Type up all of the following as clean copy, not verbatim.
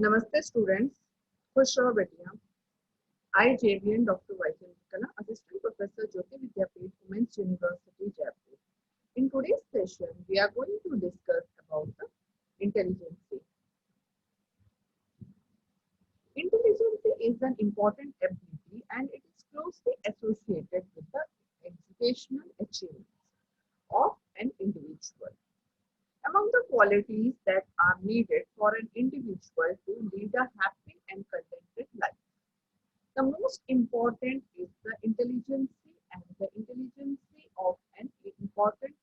Namaste students, खुश रहो बेटियां. I JVN Dr. Chandrakala, Assistant Professor Jyoti Vidyapeeth, Women's University, Jaipur. In today's session, we are going to discuss about the intelligence. Intelligence is an important ability and it is closely associated with the educational achievements of an individual. Among the qualities that are needed for an individual to lead a happy and contented life, the most important is the intelligence, and the intelligence of an important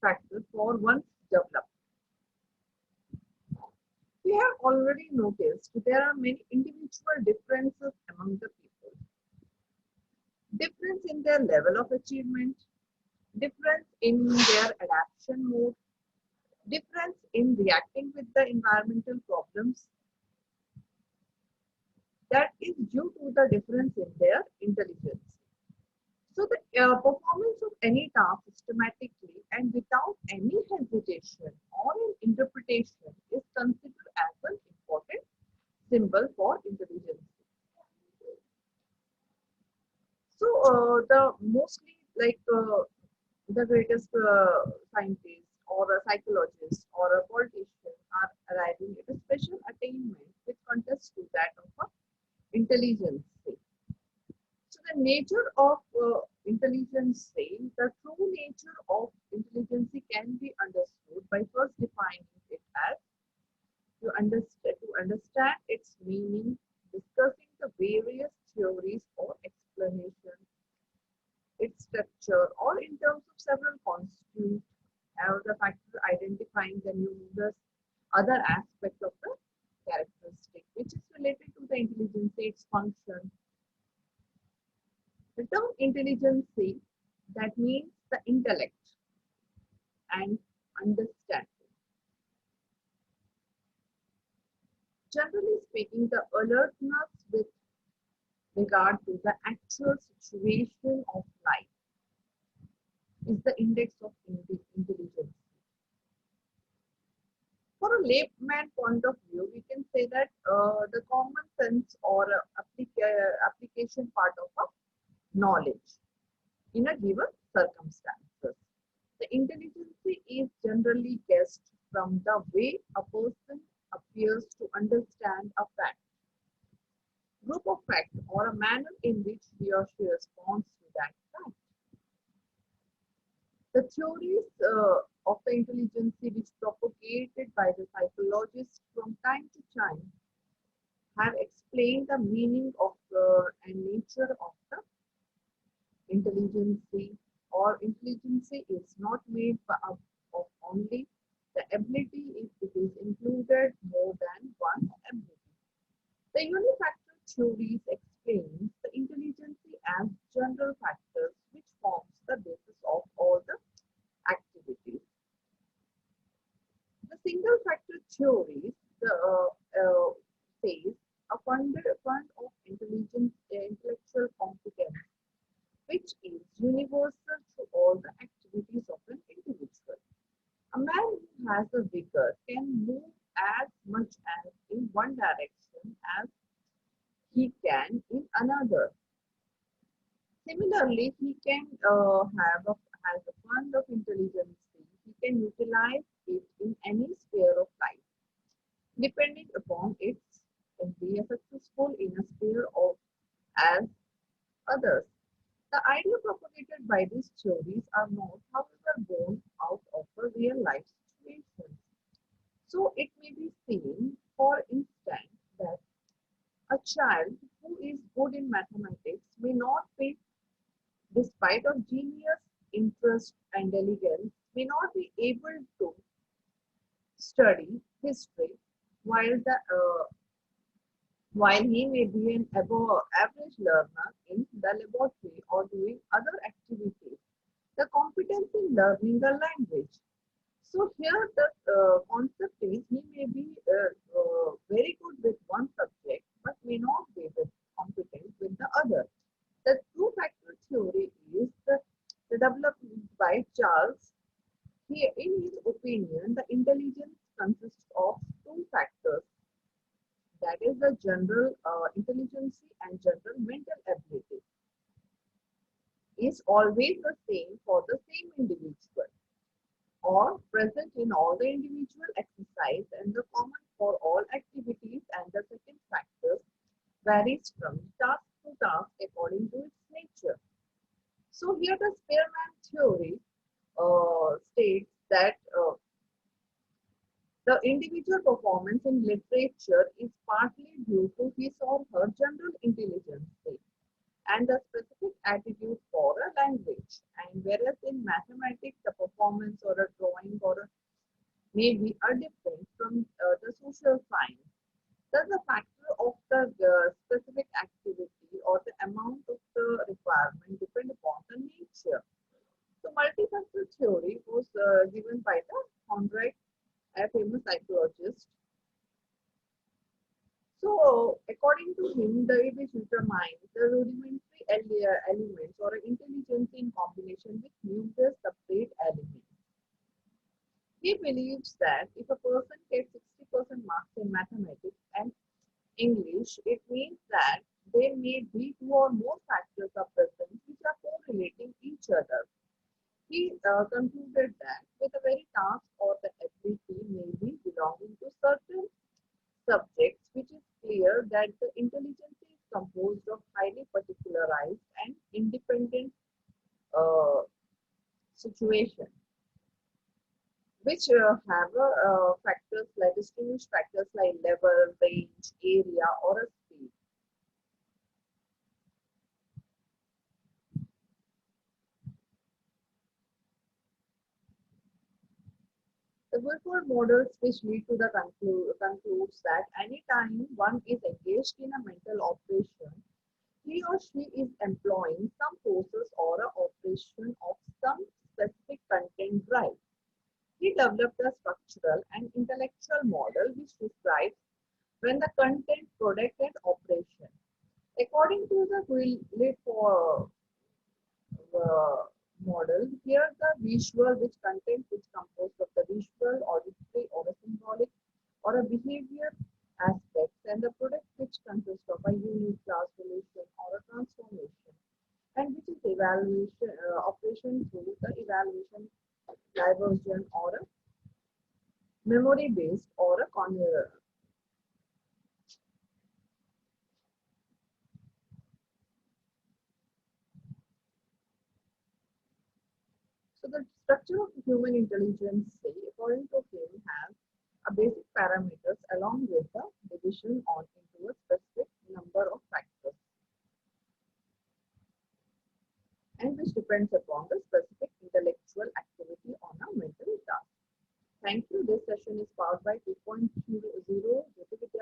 factor for one's development. We have already noticed there are many individual differences among the people. Difference in their level of achievement, difference in their adaptation mode, difference in reacting with the environmental problems. That is due to the difference in their intelligence. So the performance of any task systematically and without any hesitation or an interpretation is considered as an important symbol for intelligence. So the mostly the greatest scientist or a psychologist or a politician are arriving at a special attainment which contests to that of intelligence. So the nature of intelligence, the true nature of intelligence can be understood by first defining it as to understand its meaning, discussing the various theories or explanations, its structure, or in terms of several constituents, or the factor identifying the numerous other aspects of the characteristic which is related to the intelligence, its function. The term intelligence, that means the intellect and understanding. Generally speaking, the alertness with regard to the actual situation of life is the index of intelligence. For a layman point of view, we can say that the common sense or application part of a knowledge in a given circumstances. The intelligence is generally guessed from the way a person appears to understand a fact, group of facts, or a manner in which he or she responds to that fact. The theories of the intelligence which propagated by the psychologists from time to time have explained the meaning of and nature of the intelligence, or intelligence is not made up of only the ability if it is included more than one ability. The Unifactory Theories explains the intelligence as general factors which forms the basis of all the activities. The single factor theories says a fund of intellectual competence which is universal to all the activities of an individual. A man who has a vigor can move as much as in one direction as he can in another. Similarly, he can has a fund of intelligence. He can utilize it in any sphere of life, depending upon its can be successful in a sphere of as others. The idea propagated by these theories are not, however, born out of a real life situation. So it may be seen, for instance, that a child who is good in mathematics may not be, despite of genius, interest, and diligence, may not be able to study history while the while he may be an above average learner in the laboratory or doing other activities. The competence in learning a language. So here the concept is he may be very good with one subject but may not be competent with the other. The two-factor theory is developed by Charles. In his opinion, the intelligence consists of two factors, that is the general intelligence and general mental ability, is always the same for the same individual or present in all the individual exercise and the common for all activities, and the second factor varies from task to task according to its nature. So here the Spearman theory states that the individual performance in literature is partly due to his or her general intelligence state and the specific attitude for a language. And whereas in mathematics, the performance or a drawing or a may be a different from the social science. Thus, the factor of the specific activity or the amount of the requirement depend upon the nature. So, multicultural theory was given by the Conrad, a famous psychologist. So, according to him, it is determined the rudimentary elements or intelligence in combination with numerous separate elements. He believes that if a person gets 60% marks in mathematics and English, it means that there may be two or more factors are present which are correlating each other. He concluded that with a very task or the ability may be belonging to certain subjects, which is clear that the intelligence is composed of highly particularized and independent uh, situations, which have factors like distinguished factors like level, range, area, or a speed. The Guilford models which lead to the concludes that any time one is engaged in a mental operation, he or she is employing some process or a operation of some specific content drive. He developed a structural and intellectual model which describes when the content, product, and operation. According to the Guilford model, here the visual which content which composed of the visual, auditory, or a symbolic, or a behavior aspects, and the product which consists of a unit, class, relation, or a transformation, and which is evaluation operation through the evaluation, diversion, or a memory based or a so the structure of human intelligence, say, according to him, has a basic parameters along with the division on into a specific number of factors, and which depends upon the specific intellectual activity on a mental task. Thank you. This session is powered by 2.0 Jayoti